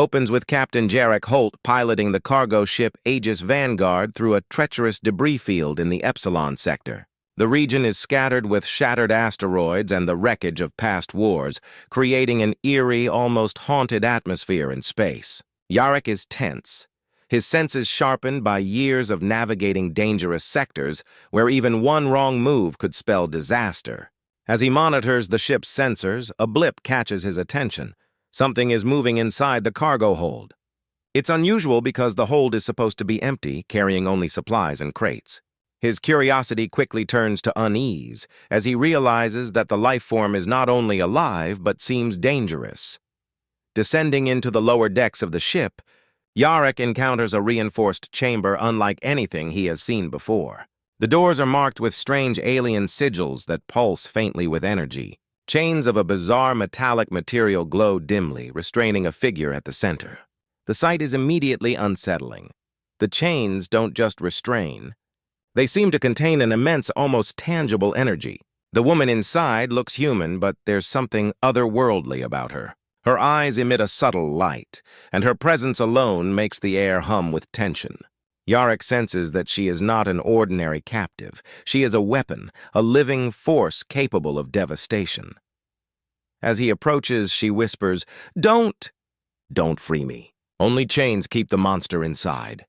opens with Captain Jarek Holt piloting the cargo ship Aegis Vanguard through a treacherous debris field in the Epsilon sector. The region is scattered with shattered asteroids and the wreckage of past wars, creating an eerie, almost haunted atmosphere in space. Jarek is tense, his senses sharpened by years of navigating dangerous sectors where even one wrong move could spell disaster. As he monitors the ship's sensors, a blip catches his attention. Something is moving inside the cargo hold. It's unusual because the hold is supposed to be empty, carrying only supplies and crates. His curiosity quickly turns to unease as he realizes that the life form is not only alive but seems dangerous. Descending into the lower decks of the ship, Jarek encounters a reinforced chamber unlike anything he has seen before. The doors are marked with strange alien sigils that pulse faintly with energy. Chains of a bizarre metallic material glow dimly, restraining a figure at the center. The sight is immediately unsettling. The chains don't just restrain. They seem to contain an immense, almost tangible energy. The woman inside looks human, but there's something otherworldly about her. Her eyes emit a subtle light, and her presence alone makes the air hum with tension. Jarek senses that she is not an ordinary captive. She is a weapon, a living force capable of devastation. As he approaches, she whispers, "Don't free me. Only chains keep the monster inside."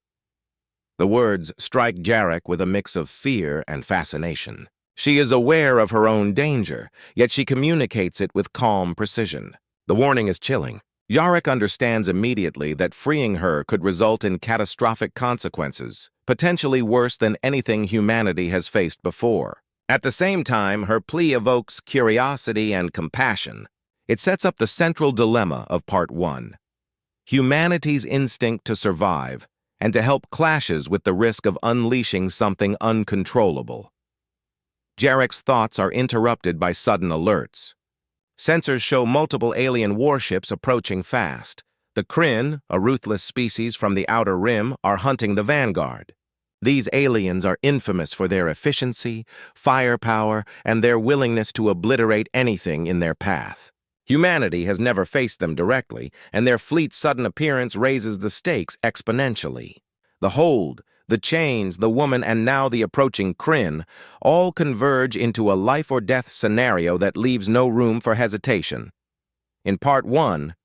The words strike Jarek with a mix of fear and fascination. She is aware of her own danger, yet she communicates it with calm precision. The warning is chilling. Jarek understands immediately that freeing her could result in catastrophic consequences, potentially worse than anything humanity has faced before. At the same time, her plea evokes curiosity and compassion. It sets up the central dilemma of Part 1. Humanity's instinct to survive and to help clashes with the risk of unleashing something uncontrollable. Jarek's thoughts are interrupted by sudden alerts. Sensors show multiple alien warships approaching fast. The Kryn, a ruthless species from the Outer Rim, are hunting the Vanguard. These aliens are infamous for their efficiency, firepower, and their willingness to obliterate anything in their path. Humanity has never faced them directly, and their fleet's sudden appearance raises the stakes exponentially. The hold, the chains, the woman, and now the approaching Kryn all converge into a life-or-death scenario that leaves no room for hesitation. In Part 1,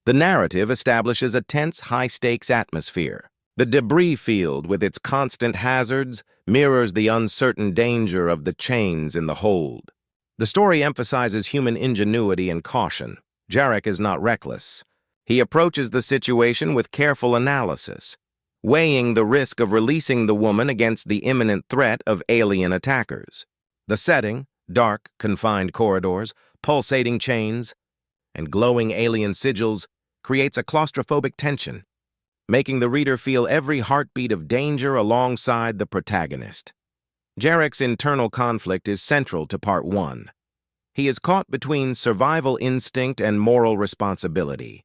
the narrative establishes a tense, high-stakes atmosphere. The debris field, with its constant hazards, mirrors the uncertain danger of the chains in the hold. The story emphasizes human ingenuity and caution. Jarek is not reckless. He approaches the situation with careful analysis, weighing the risk of releasing the woman against the imminent threat of alien attackers. The setting, dark, confined corridors, pulsating chains, and glowing alien sigils, creates a claustrophobic tension, making the reader feel every heartbeat of danger alongside the protagonist. Jarek's internal conflict is central to Part 1. He is caught between survival instinct and moral responsibility.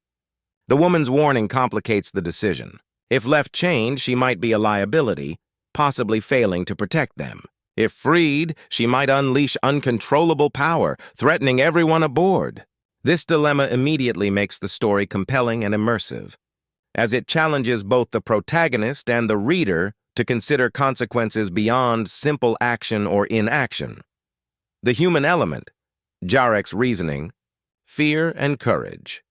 The woman's warning complicates the decision. If left chained, she might be a liability, possibly failing to protect them. If freed, she might unleash uncontrollable power, threatening everyone aboard. This dilemma immediately makes the story compelling and immersive, as it challenges both the protagonist and the reader to consider consequences beyond simple action or inaction. The human element, Jarek's reasoning, fear and courage,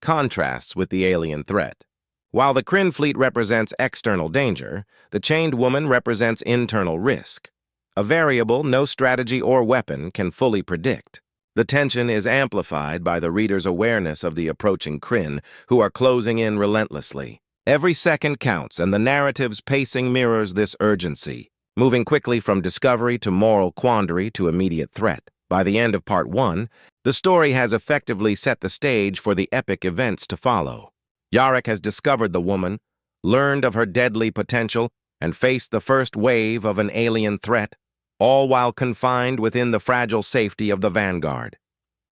contrasts with the alien threat. While the Kryn fleet represents external danger, the chained woman represents internal risk, a variable no strategy or weapon can fully predict. The tension is amplified by the reader's awareness of the approaching Kryn, who are closing in relentlessly. Every second counts, and the narrative's pacing mirrors this urgency, moving quickly from discovery to moral quandary to immediate threat. By the end of Part 1, the story has effectively set the stage for the epic events to follow. Jarek has discovered the woman, learned of her deadly potential, and faced the first wave of an alien threat, all while confined within the fragile safety of the Vanguard.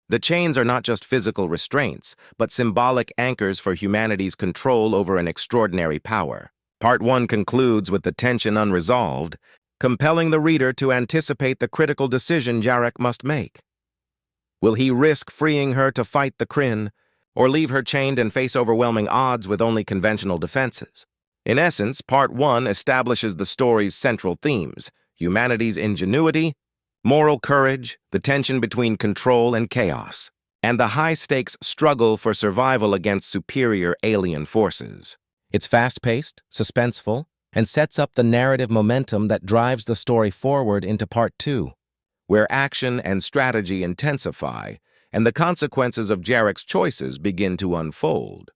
The chains are not just physical restraints, but symbolic anchors for humanity's control over an extraordinary power. Part 1 concludes with the tension unresolved, compelling the reader to anticipate the critical decision Jarek must make. Will he risk freeing her to fight the Kryn, or leave her chained and face overwhelming odds with only conventional defenses. In essence, Part 1 establishes the story's central themes: humanity's ingenuity, moral courage, the tension between control and chaos, and the high-stakes struggle for survival against superior alien forces. It's fast-paced, suspenseful, and sets up the narrative momentum that drives the story forward into Part 2, where action and strategy intensify and the consequences of Jarek's choices begin to unfold.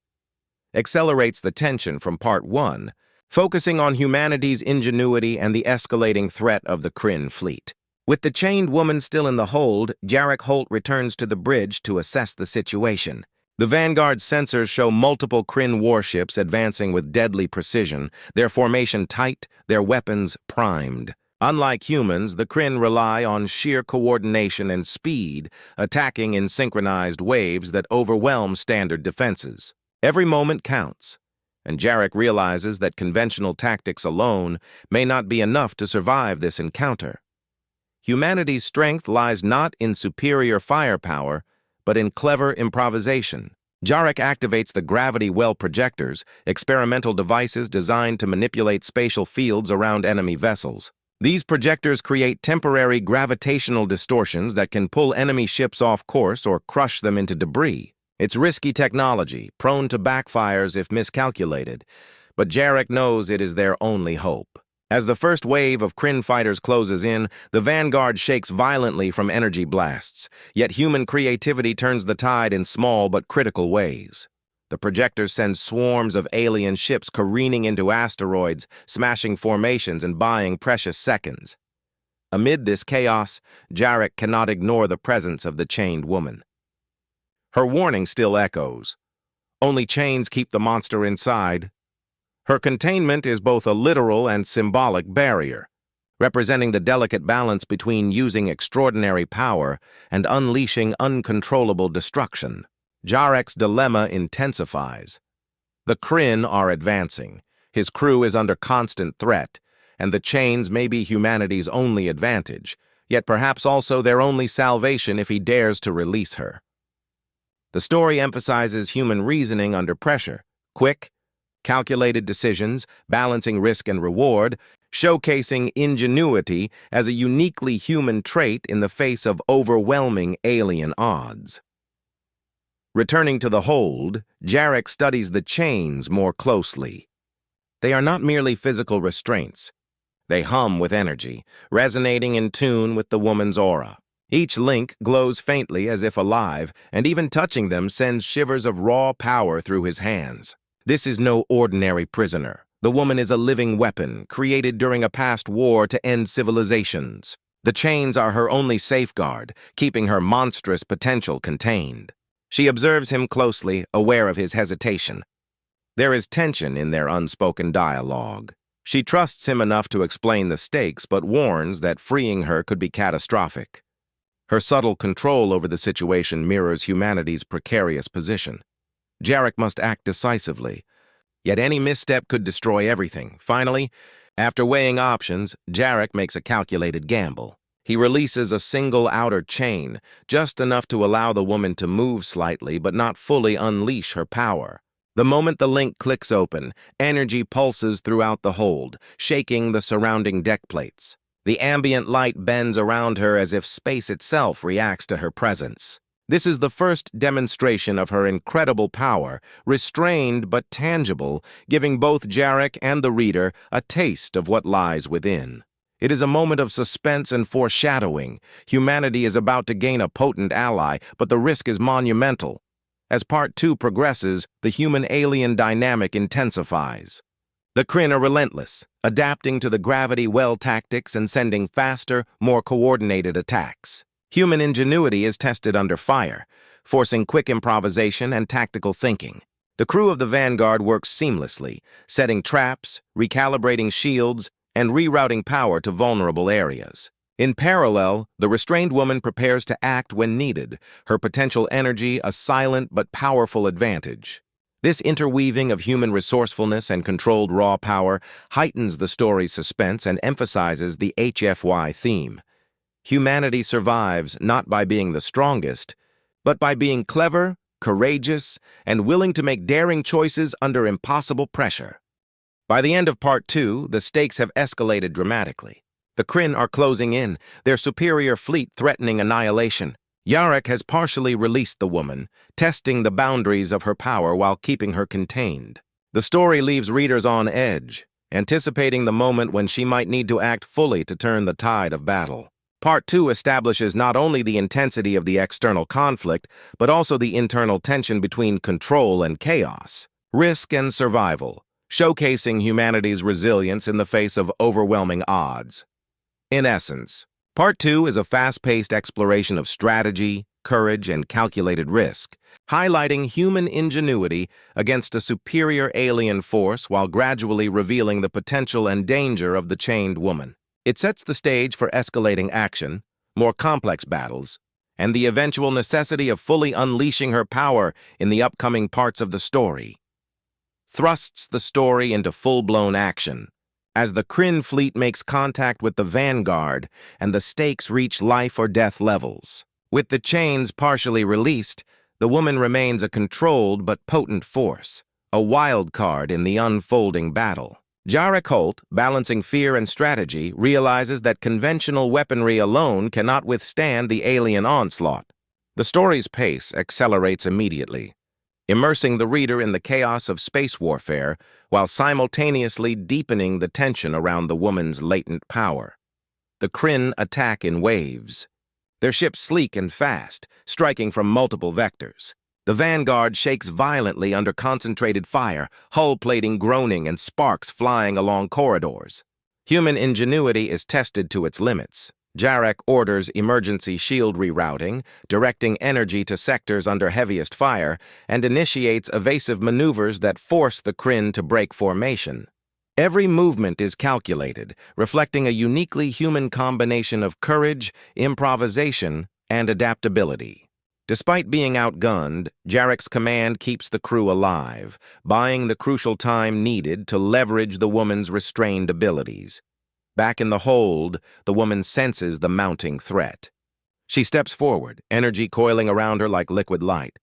Accelerates the tension from Part 1, focusing on humanity's ingenuity and the escalating threat of the Kryn fleet. With the chained woman still in the hold, Jarek Holt returns to the bridge to assess the situation. The Vanguard's sensors show multiple Kryn warships advancing with deadly precision, their formation tight, their weapons primed. Unlike humans, the Kryn rely on sheer coordination and speed, attacking in synchronized waves that overwhelm standard defenses. Every moment counts, and Jarek realizes that conventional tactics alone may not be enough to survive this encounter. Humanity's strength lies not in superior firepower, but in clever improvisation. Jarek activates the gravity well projectors, experimental devices designed to manipulate spatial fields around enemy vessels. These projectors create temporary gravitational distortions that can pull enemy ships off course or crush them into debris. It's risky technology, prone to backfires if miscalculated, but Jarek knows it is their only hope. As the first wave of Kryn fighters closes in, the Vanguard shakes violently from energy blasts, yet human creativity turns the tide in small but critical ways. The projectors send swarms of alien ships careening into asteroids, smashing formations and buying precious seconds. Amid this chaos, Jarek cannot ignore the presence of the chained woman. Her warning still echoes. Only chains keep the monster inside. Her containment is both a literal and symbolic barrier, representing the delicate balance between using extraordinary power and unleashing uncontrollable destruction. Jarek's dilemma intensifies. The Kryn are advancing, his crew is under constant threat, and the chains may be humanity's only advantage, yet perhaps also their only salvation if he dares to release her. The story emphasizes human reasoning under pressure, quick, calculated decisions, balancing risk and reward, showcasing ingenuity as a uniquely human trait in the face of overwhelming alien odds. Returning to the hold, Jarek studies the chains more closely. They are not merely physical restraints. They hum with energy, resonating in tune with the woman's aura. Each link glows faintly as if alive, and even touching them sends shivers of raw power through his hands. This is no ordinary prisoner. The woman is a living weapon, created during a past war to end civilizations. The chains are her only safeguard, keeping her monstrous potential contained. She observes him closely, aware of his hesitation. There is tension in their unspoken dialogue. She trusts him enough to explain the stakes, but warns that freeing her could be catastrophic. Her subtle control over the situation mirrors humanity's precarious position. Jarek must act decisively, yet any misstep could destroy everything. Finally, after weighing options, Jarek makes a calculated gamble. He releases a single outer chain, just enough to allow the woman to move slightly but not fully unleash her power. The moment the link clicks open, energy pulses throughout the hold, shaking the surrounding deck plates. The ambient light bends around her as if space itself reacts to her presence. This is the first demonstration of her incredible power, restrained but tangible, giving both Jarek and the reader a taste of what lies within. It is a moment of suspense and foreshadowing. Humanity is about to gain a potent ally, but the risk is monumental. As Part 2 progresses, the human-alien dynamic intensifies. The Kryn are relentless, adapting to the gravity well tactics and sending faster, more coordinated attacks. Human ingenuity is tested under fire, forcing quick improvisation and tactical thinking. The crew of the Vanguard works seamlessly, setting traps, recalibrating shields, and rerouting power to vulnerable areas. In parallel, the restrained woman prepares to act when needed, her potential energy a silent but powerful advantage. This interweaving of human resourcefulness and controlled raw power heightens the story's suspense and emphasizes the HFY theme. Humanity survives not by being the strongest, but by being clever, courageous, and willing to make daring choices under impossible pressure. By the end of Part 2, the stakes have escalated dramatically. The Kryn are closing in, their superior fleet threatening annihilation. Yarek has partially released the woman, testing the boundaries of her power while keeping her contained. The story leaves readers on edge, anticipating the moment when she might need to act fully to turn the tide of battle. Part 2 establishes not only the intensity of the external conflict, but also the internal tension between control and chaos, risk and survival, showcasing humanity's resilience in the face of overwhelming odds. In essence, Part 2 is a fast-paced exploration of strategy, courage, and calculated risk, highlighting human ingenuity against a superior alien force while gradually revealing the potential and danger of the chained woman. It sets the stage for escalating action, more complex battles, and the eventual necessity of fully unleashing her power in the upcoming parts of the story. Thrusts the story into full-blown action, as the Kryn fleet makes contact with the Vanguard and the stakes reach life-or-death levels. With the chains partially released, the woman remains a controlled but potent force, a wild card in the unfolding battle. Yarek Holt, balancing fear and strategy, realizes that conventional weaponry alone cannot withstand the alien onslaught. The story's pace accelerates immediately, immersing the reader in the chaos of space warfare while simultaneously deepening the tension around the woman's latent power. The Kryn attack in waves, their ships sleek and fast, striking from multiple vectors. The Vanguard shakes violently under concentrated fire, hull plating groaning and sparks flying along corridors. Human ingenuity is tested to its limits. Yarek orders emergency shield rerouting, directing energy to sectors under heaviest fire, and initiates evasive maneuvers that force the Kryn to break formation. Every movement is calculated, reflecting a uniquely human combination of courage, improvisation, and adaptability. Despite being outgunned, Yarek's command keeps the crew alive, buying the crucial time needed to leverage the woman's restrained abilities. Back in the hold, the woman senses the mounting threat. She steps forward, energy coiling around her like liquid light.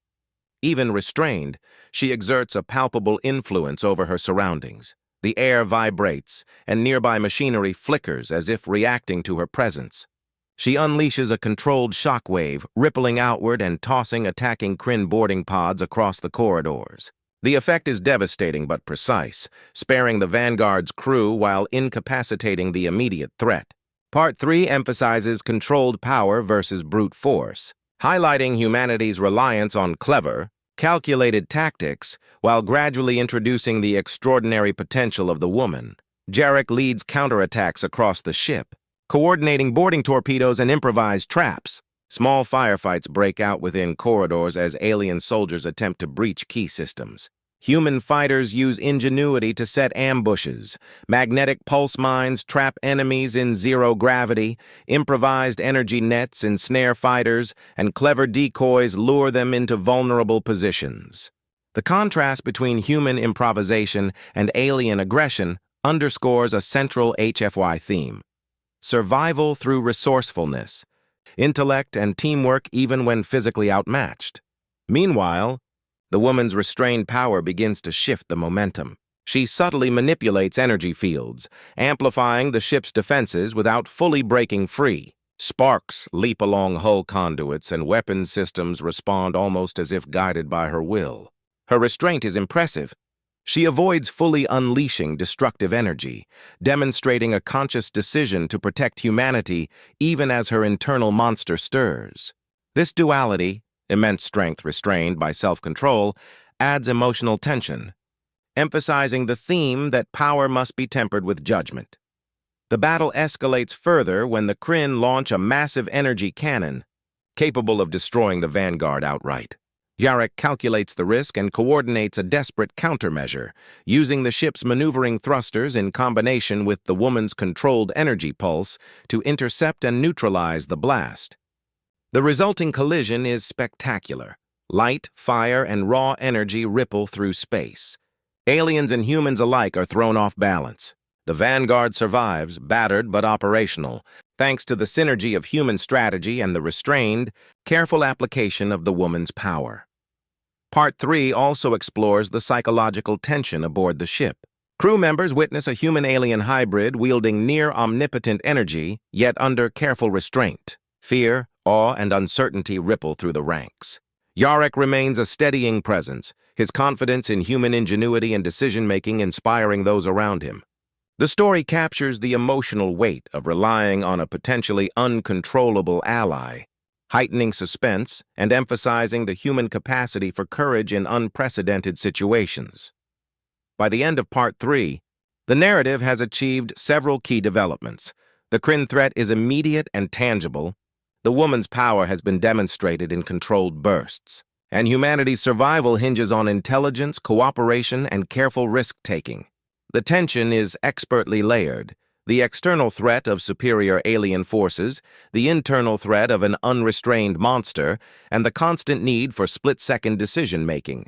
Even restrained, she exerts a palpable influence over her surroundings. The air vibrates, and nearby machinery flickers as if reacting to her presence. She unleashes a controlled shockwave, rippling outward and tossing attacking Kryn boarding pods across the corridors. The effect is devastating but precise, sparing the Vanguard's crew while incapacitating the immediate threat. Part 3 emphasizes controlled power versus brute force, highlighting humanity's reliance on clever, calculated tactics while gradually introducing the extraordinary potential of the woman. Yarek leads counterattacks across the ship, coordinating boarding torpedoes and improvised traps. Small firefights break out within corridors as alien soldiers attempt to breach key systems. Human fighters use ingenuity to set ambushes. Magnetic pulse mines trap enemies in zero gravity, improvised energy nets ensnare fighters, and clever decoys lure them into vulnerable positions. The contrast between human improvisation and alien aggression underscores a central HFY theme: survival through resourcefulness, intellect, and teamwork even when physically outmatched. Meanwhile, the woman's restrained power begins to shift the momentum. She subtly manipulates energy fields, amplifying the ship's defenses without fully breaking free. Sparks leap along hull conduits, and weapon systems respond almost as if guided by her will. Her restraint is impressive. She avoids fully unleashing destructive energy, demonstrating a conscious decision to protect humanity even as her internal monster stirs. This duality, immense strength restrained by self-control, adds emotional tension, emphasizing the theme that power must be tempered with judgment. The battle escalates further when the Kryn launch a massive energy cannon, capable of destroying the Vanguard outright. Yarek calculates the risk and coordinates a desperate countermeasure, using the ship's maneuvering thrusters in combination with the woman's controlled energy pulse to intercept and neutralize the blast. The resulting collision is spectacular. Light, fire, and raw energy ripple through space. Aliens and humans alike are thrown off balance. The Vanguard survives, battered but operational, thanks to the synergy of human strategy and the restrained, careful application of the woman's power. Part 3 also explores the psychological tension aboard the ship. Crew members witness a human-alien hybrid wielding near-omnipotent energy, yet under careful restraint. Fear, awe, and uncertainty ripple through the ranks. Yarek remains a steadying presence, his confidence in human ingenuity and decision-making inspiring those around him. The story captures the emotional weight of relying on a potentially uncontrollable ally, heightening suspense and emphasizing the human capacity for courage in unprecedented situations. By the end of Part 3, the narrative has achieved several key developments. The Kryn threat is immediate and tangible, the woman's power has been demonstrated in controlled bursts, and humanity's survival hinges on intelligence, cooperation, and careful risk-taking. The tension is expertly layered. The external threat of superior alien forces, the internal threat of an unrestrained monster, and the constant need for split-second decision-making.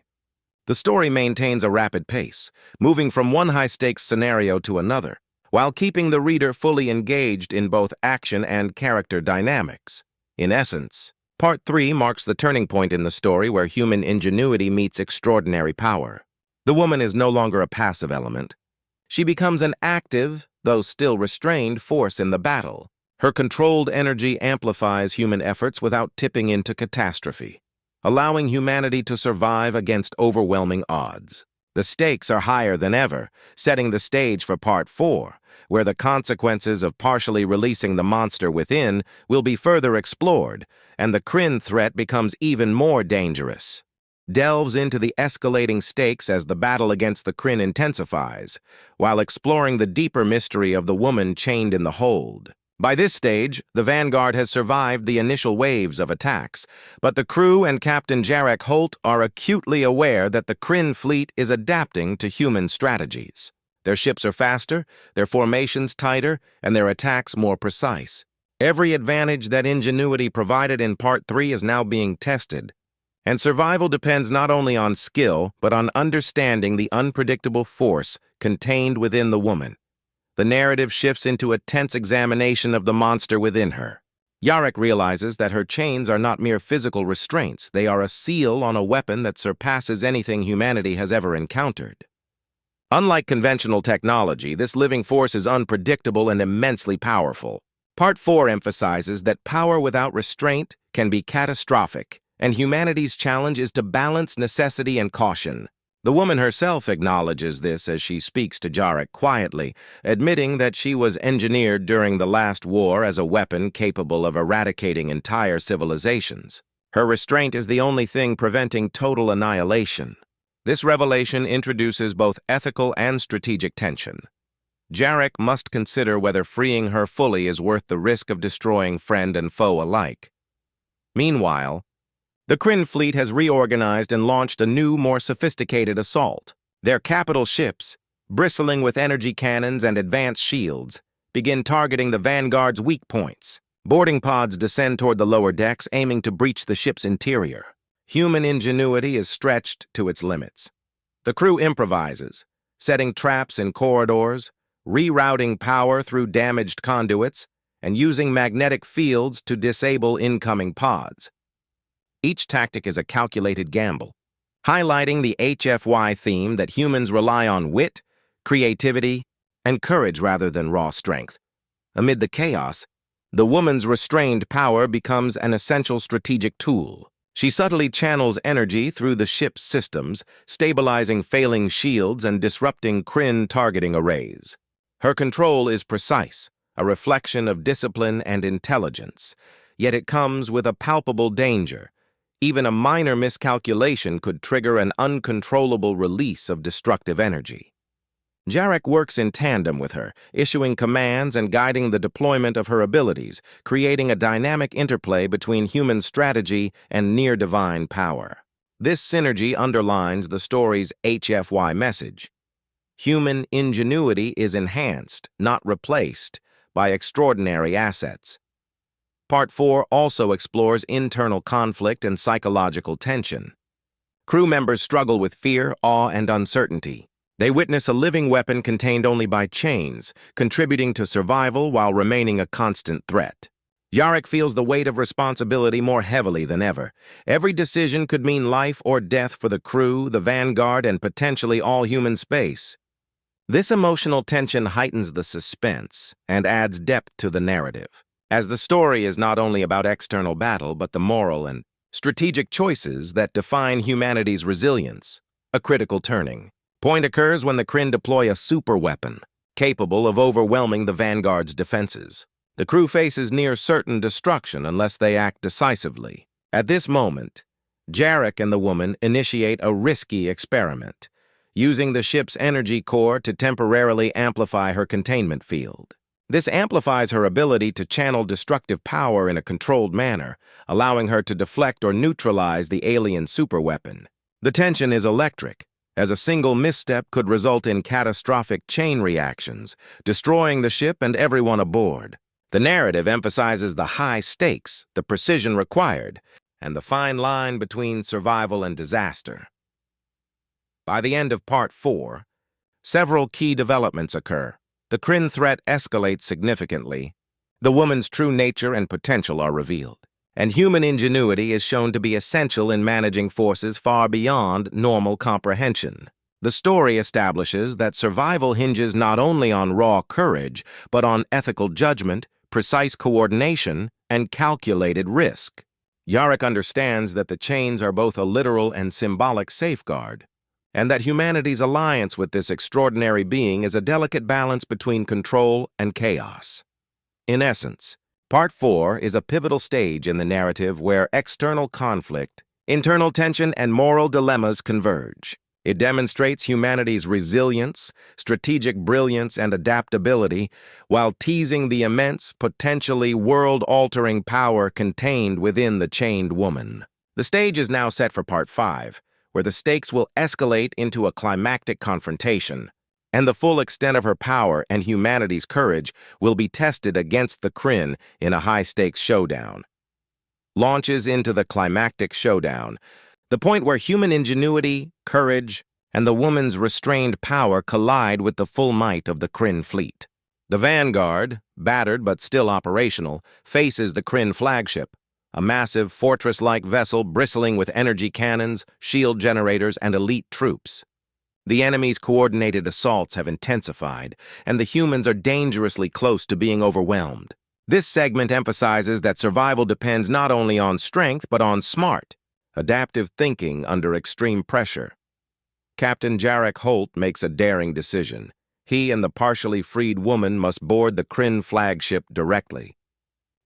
The story maintains a rapid pace, moving from one high-stakes scenario to another, while keeping the reader fully engaged in both action and character dynamics. In essence, Part 3 marks the turning point in the story where human ingenuity meets extraordinary power. The woman is no longer a passive element. She becomes an active, though still restrained, force in the battle. Her controlled energy amplifies human efforts without tipping into catastrophe, allowing humanity to survive against overwhelming odds. The stakes are higher than ever, setting the stage for Part 4, where the consequences of partially releasing the monster within will be further explored, and the Kryn threat becomes even more dangerous. Delves into the escalating stakes as the battle against the Kryn intensifies, while exploring the deeper mystery of the woman chained in the hold. By this stage, the Vanguard has survived the initial waves of attacks, but the crew and Captain Jarek Holt are acutely aware that the Kryn fleet is adapting to human strategies. Their ships are faster, their formations tighter, and their attacks more precise. Every advantage that ingenuity provided in Part 3 is now being tested, and survival depends not only on skill, but on understanding the unpredictable force contained within the woman. The narrative shifts into a tense examination of the monster within her. Yarek realizes that her chains are not mere physical restraints, they are a seal on a weapon that surpasses anything humanity has ever encountered. Unlike conventional technology, this living force is unpredictable and immensely powerful. Part 4 emphasizes that power without restraint can be catastrophic, and humanity's challenge is to balance necessity and caution. The woman herself acknowledges this as she speaks to Jarek quietly, admitting that she was engineered during the last war as a weapon capable of eradicating entire civilizations. Her restraint is the only thing preventing total annihilation. This revelation introduces both ethical and strategic tension. Jarek must consider whether freeing her fully is worth the risk of destroying friend and foe alike. Meanwhile, the Kryn fleet has reorganized and launched a new, more sophisticated assault. Their capital ships, bristling with energy cannons and advanced shields, begin targeting the Vanguard's weak points. Boarding pods descend toward the lower decks, aiming to breach the ship's interior. Human ingenuity is stretched to its limits. The crew improvises, setting traps in corridors, rerouting power through damaged conduits, and using magnetic fields to disable incoming pods. Each tactic is a calculated gamble, highlighting the HFY theme that humans rely on wit, creativity, and courage rather than raw strength. Amid the chaos, the woman's restrained power becomes an essential strategic tool. She subtly channels energy through the ship's systems, stabilizing failing shields and disrupting Kryn targeting arrays. Her control is precise, a reflection of discipline and intelligence, yet it comes with a palpable danger. Even a minor miscalculation could trigger an uncontrollable release of destructive energy. Jarek works in tandem with her, issuing commands and guiding the deployment of her abilities, creating a dynamic interplay between human strategy and near-divine power. This synergy underlines the story's HFY message. Human ingenuity is enhanced, not replaced, by extraordinary assets. Part 4 also explores internal conflict and psychological tension. Crew members struggle with fear, awe, and uncertainty. They witness a living weapon contained only by chains, contributing to survival while remaining a constant threat. Jarek feels the weight of responsibility more heavily than ever. Every decision could mean life or death for the crew, the Vanguard, and potentially all human space. This emotional tension heightens the suspense and adds depth to the narrative, as the story is not only about external battle but the moral and strategic choices that define humanity's resilience. A critical turning point occurs when the Kryn deploy a superweapon, capable of overwhelming the Vanguard's defenses. The crew faces near certain destruction unless they act decisively. At this moment, Jarek and the woman initiate a risky experiment, using the ship's energy core to temporarily amplify her containment field. This amplifies her ability to channel destructive power in a controlled manner, allowing her to deflect or neutralize the alien superweapon. The tension is electric, as a single misstep could result in catastrophic chain reactions, destroying the ship and everyone aboard. The narrative emphasizes the high stakes, the precision required, and the fine line between survival and disaster. By the end of Part 4, several key developments occur. The Kryn threat escalates significantly, the woman's true nature and potential are revealed, and human ingenuity is shown to be essential in managing forces far beyond normal comprehension. The story establishes that survival hinges not only on raw courage, but on ethical judgment, precise coordination, and calculated risk. Jarek understands that the chains are both a literal and symbolic safeguard, and that humanity's alliance with this extraordinary being is a delicate balance between control and chaos. In essence, Part 4 is a pivotal stage in the narrative where external conflict, internal tension, and moral dilemmas converge. It demonstrates humanity's resilience, strategic brilliance, and adaptability, while teasing the immense, potentially world-altering power contained within the chained woman. The stage is now set for Part 5, where the stakes will escalate into a climactic confrontation, and the full extent of her power and humanity's courage will be tested against the Kryn in a high-stakes showdown. Launches into the climactic showdown, the point where human ingenuity, courage, and the woman's restrained power collide with the full might of the Kryn fleet. The Vanguard, battered but still operational, faces the Kryn flagship, a massive fortress-like vessel bristling with energy cannons, shield generators, and elite troops. The enemy's coordinated assaults have intensified, and the humans are dangerously close to being overwhelmed. This segment emphasizes that survival depends not only on strength but on smart, adaptive thinking under extreme pressure. Captain Jarek Holt makes a daring decision. He and the partially freed woman must board the Kryn flagship directly.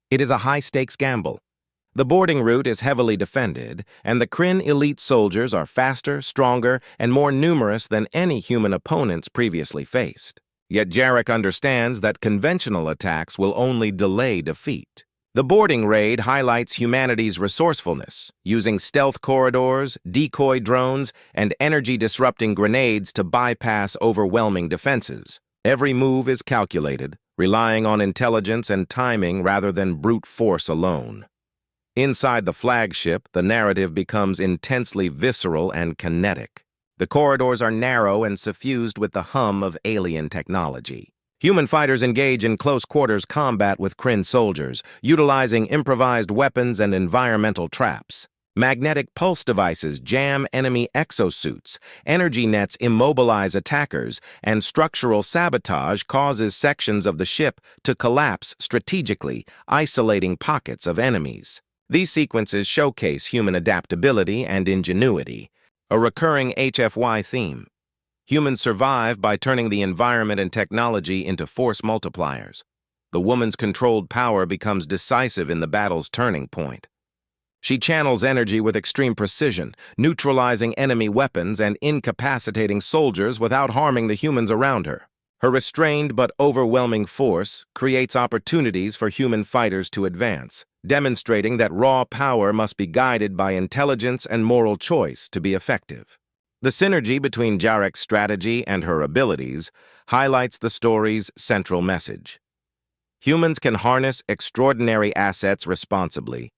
It is a high-stakes gamble. The boarding route is heavily defended, and the Kryn elite soldiers are faster, stronger, and more numerous than any human opponents previously faced. Yet Jarek understands that conventional attacks will only delay defeat. The boarding raid highlights humanity's resourcefulness, using stealth corridors, decoy drones, and energy-disrupting grenades to bypass overwhelming defenses. Every move is calculated, relying on intelligence and timing rather than brute force alone. Inside the flagship, the narrative becomes intensely visceral and kinetic. The corridors are narrow and suffused with the hum of alien technology. Human fighters engage in close-quarters combat with Kryn soldiers, utilizing improvised weapons and environmental traps. Magnetic pulse devices jam enemy exosuits, energy nets immobilize attackers, and structural sabotage causes sections of the ship to collapse strategically, isolating pockets of enemies. These sequences showcase human adaptability and ingenuity, a recurring HFY theme. Humans survive by turning the environment and technology into force multipliers. The woman's controlled power becomes decisive in the battle's turning point. She channels energy with extreme precision, neutralizing enemy weapons and incapacitating soldiers without harming the humans around her. Her restrained but overwhelming force creates opportunities for human fighters to advance, demonstrating that raw power must be guided by intelligence and moral choice to be effective. The synergy between Jarek's strategy and her abilities highlights the story's central message. Humans can harness extraordinary assets responsibly,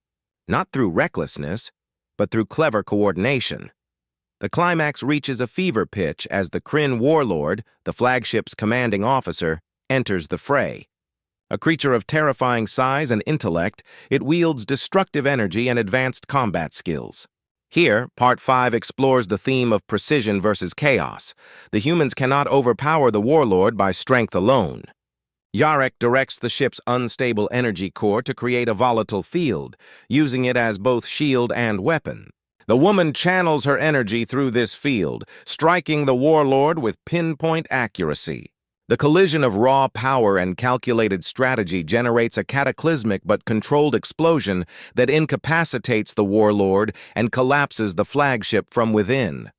not through recklessness, but through clever coordination. The climax reaches a fever pitch as the Kryn warlord, the flagship's commanding officer, enters the fray. A creature of terrifying size and intellect, it wields destructive energy and advanced combat skills. Here, Part 5 explores the theme of precision versus chaos. The humans cannot overpower the warlord by strength alone. Yarek directs the ship's unstable energy core to create a volatile field, using it as both shield and weapon. The woman channels her energy through this field, striking the warlord with pinpoint accuracy. The collision of raw power and calculated strategy generates a cataclysmic but controlled explosion that incapacitates the warlord and collapses the flagship from within.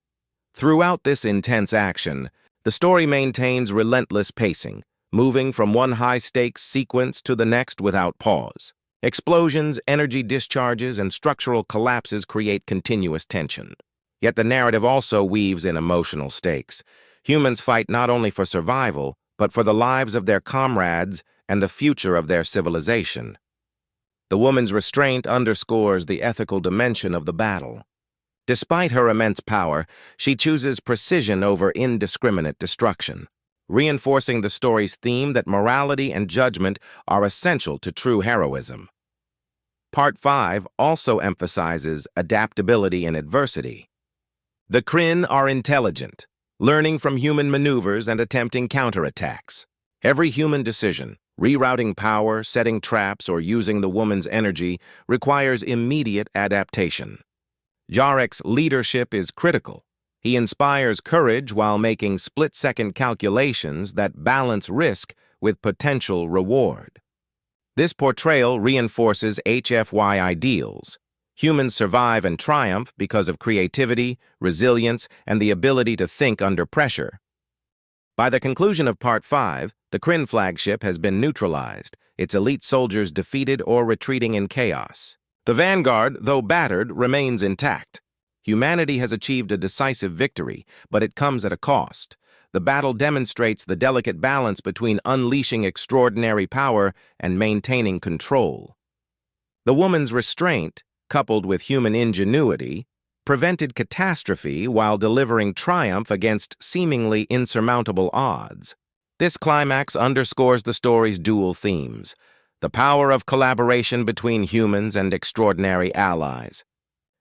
Throughout this intense action, the story maintains relentless pacing, moving from one high-stakes sequence to the next without pause. Explosions, energy discharges, and structural collapses create continuous tension. Yet the narrative also weaves in emotional stakes. Humans fight not only for survival, but for the lives of their comrades and the future of their civilization. The woman's restraint underscores the ethical dimension of the battle. Despite her immense power, she chooses precision over indiscriminate destruction, reinforcing the story's theme that morality and judgment are essential to true heroism. Part 5 also emphasizes adaptability in adversity. The Kryn are intelligent, learning from human maneuvers and attempting counterattacks. Every human decision, rerouting power, setting traps, or using the woman's energy, requires immediate adaptation. Jarek's leadership is critical. He inspires courage while making split-second calculations that balance risk with potential reward. This portrayal reinforces HFY ideals. Humans survive and triumph because of creativity, resilience, and the ability to think under pressure. By the conclusion of Part 5, the Kryn flagship has been neutralized, its elite soldiers defeated or retreating in chaos. The Vanguard, though battered, remains intact. Humanity has achieved a decisive victory, but it comes at a cost. The battle demonstrates the delicate balance between unleashing extraordinary power and maintaining control. The woman's restraint, coupled with human ingenuity, prevented catastrophe while delivering triumph against seemingly insurmountable odds. This climax underscores the story's dual themes: the power of collaboration between humans and extraordinary allies,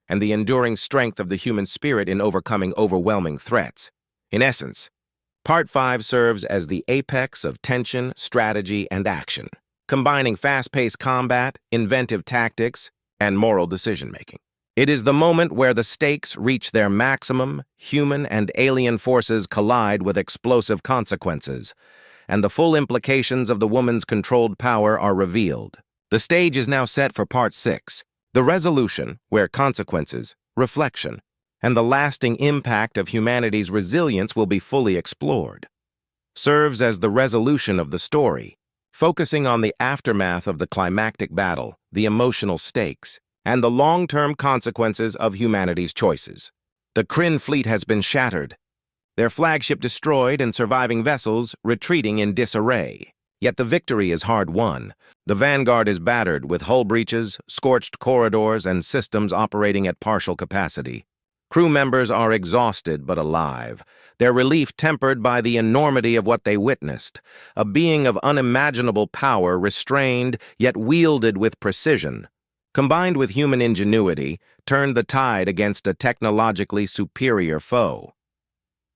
and the enduring strength of the human spirit in overcoming overwhelming threats. In essence, Part 5 serves as the apex of tension, strategy, and action, combining fast-paced combat, inventive tactics, and moral decision-making. It is the moment where the stakes reach their maximum, human and alien forces collide with explosive consequences, and the full implications of the woman's controlled power are revealed. The stage is now set for Part 6, the resolution, where consequences, reflection, and the lasting impact of humanity's resilience will be fully explored. Serves as the resolution of the story, focusing on the aftermath of the climactic battle, the emotional stakes, and the long-term consequences of humanity's choices. The Kryn fleet has been shattered, their flagship destroyed and surviving vessels retreating in disarray. Yet the victory is hard-won. The Vanguard is battered with hull breaches, scorched corridors, and systems operating at partial capacity. Crew members are exhausted but alive, their relief tempered by the enormity of what they witnessed, a being of unimaginable power restrained yet wielded with precision, combined with human ingenuity, turned the tide against a technologically superior foe.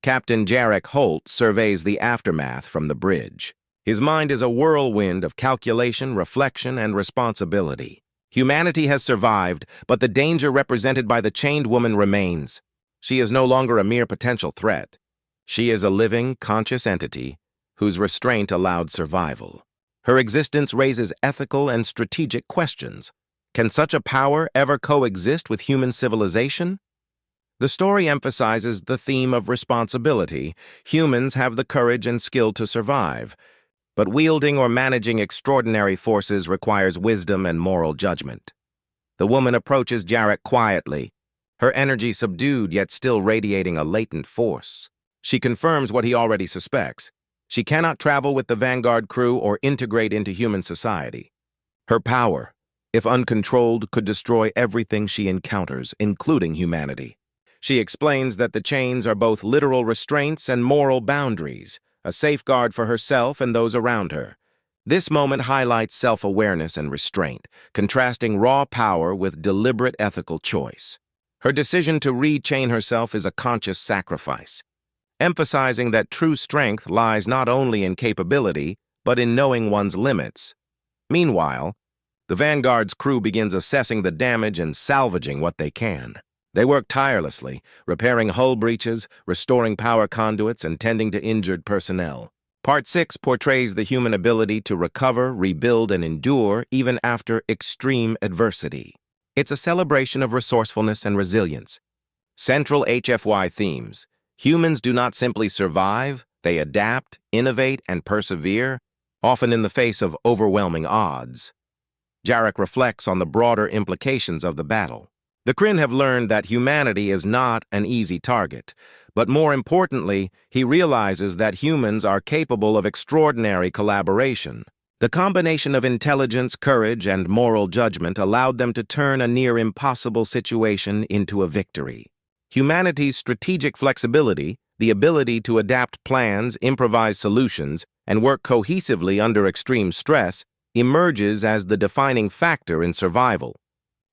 Captain Jarek Holt surveys the aftermath from the bridge. His mind is a whirlwind of calculation, reflection, and responsibility. Humanity has survived, but the danger represented by the chained woman remains. She is no longer a mere potential threat. She is a living, conscious entity whose restraint allowed survival. Her existence raises ethical and strategic questions. Can such a power ever coexist with human civilization? The story emphasizes the theme of responsibility. Humans have the courage and skill to survive, but wielding or managing extraordinary forces requires wisdom and moral judgment. The woman approaches Jarek quietly, her energy subdued yet still radiating a latent force. She confirms what he already suspects. She cannot travel with the Vanguard crew or integrate into human society. Her power, if uncontrolled, could destroy everything she encounters, including humanity. She explains that the chains are both literal restraints and moral boundaries, a safeguard for herself and those around her. This moment highlights self-awareness and restraint, contrasting raw power with deliberate ethical choice. Her decision to rechain herself is a conscious sacrifice, emphasizing that true strength lies not only in capability, but in knowing one's limits. Meanwhile, the Vanguard's crew begins assessing the damage and salvaging what they can. They work tirelessly, repairing hull breaches, restoring power conduits, and tending to injured personnel. Part 6 portrays the human ability to recover, rebuild, and endure even after extreme adversity. It's a celebration of resourcefulness and resilience. Central HFY themes: humans do not simply survive, they adapt, innovate, and persevere, often in the face of overwhelming odds. Jarek reflects on the broader implications of the battle. The Kryn have learned that humanity is not an easy target, but more importantly, he realizes that humans are capable of extraordinary collaboration. The combination of intelligence, courage, and moral judgment allowed them to turn a near-impossible situation into a victory. Humanity's strategic flexibility, the ability to adapt plans, improvise solutions, and work cohesively under extreme stress, emerges as the defining factor in survival.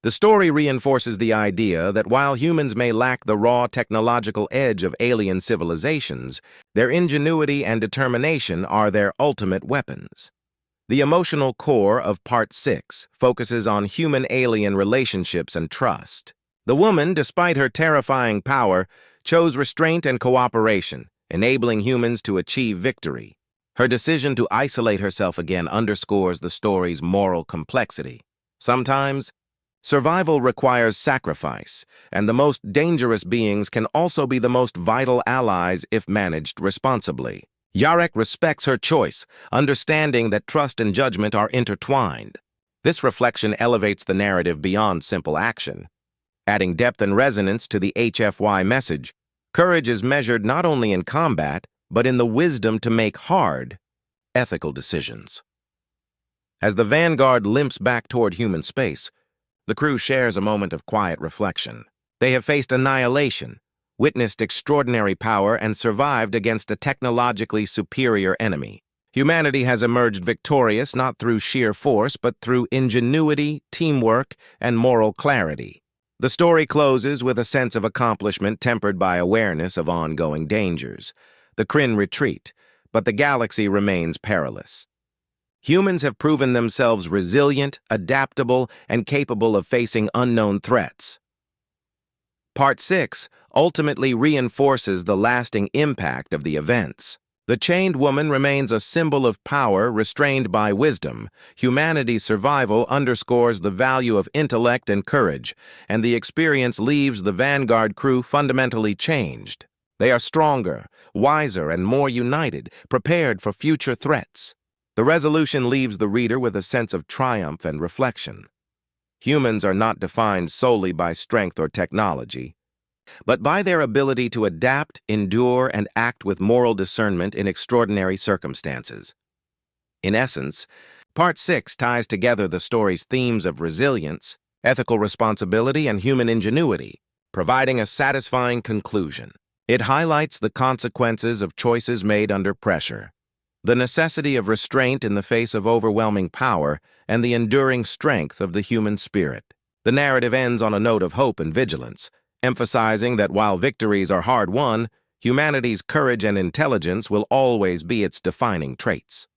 The story reinforces the idea that while humans may lack the raw technological edge of alien civilizations, their ingenuity and determination are their ultimate weapons. The emotional core of Part 6 focuses on human-alien relationships and trust. The woman, despite her terrifying power, chose restraint and cooperation, enabling humans to achieve victory. Her decision to isolate herself again underscores the story's moral complexity. Sometimes, survival requires sacrifice, and the most dangerous beings can also be the most vital allies if managed responsibly. Jarek respects her choice, understanding that trust and judgment are intertwined. This reflection elevates the narrative beyond simple action, adding depth and resonance to the HFY message. Courage is measured not only in combat, but in the wisdom to make hard, ethical decisions. As the Vanguard limps back toward human space, the crew shares a moment of quiet reflection. They have faced annihilation, witnessed extraordinary power, and survived against a technologically superior enemy. Humanity has emerged victorious not through sheer force, but through ingenuity, teamwork, and moral clarity. The story closes with a sense of accomplishment tempered by awareness of ongoing dangers. The Kryn retreat, but the galaxy remains perilous. Humans have proven themselves resilient, adaptable, and capable of facing unknown threats. Part 6 ultimately reinforces the lasting impact of the events. The chained woman remains a symbol of power restrained by wisdom. Humanity's survival underscores the value of intellect and courage, and the experience leaves the Vanguard crew fundamentally changed. They are stronger, wiser, and more united, prepared for future threats. The resolution leaves the reader with a sense of triumph and reflection. Humans are not defined solely by strength or technology, but by their ability to adapt, endure, and act with moral discernment in extraordinary circumstances. In essence, Part 6 ties together the story's themes of resilience, ethical responsibility, and human ingenuity, providing a satisfying conclusion. It highlights the consequences of choices made under pressure, the necessity of restraint in the face of overwhelming power, and the enduring strength of the human spirit. The narrative ends on a note of hope and vigilance, emphasizing that while victories are hard-won, humanity's courage and intelligence will always be its defining traits.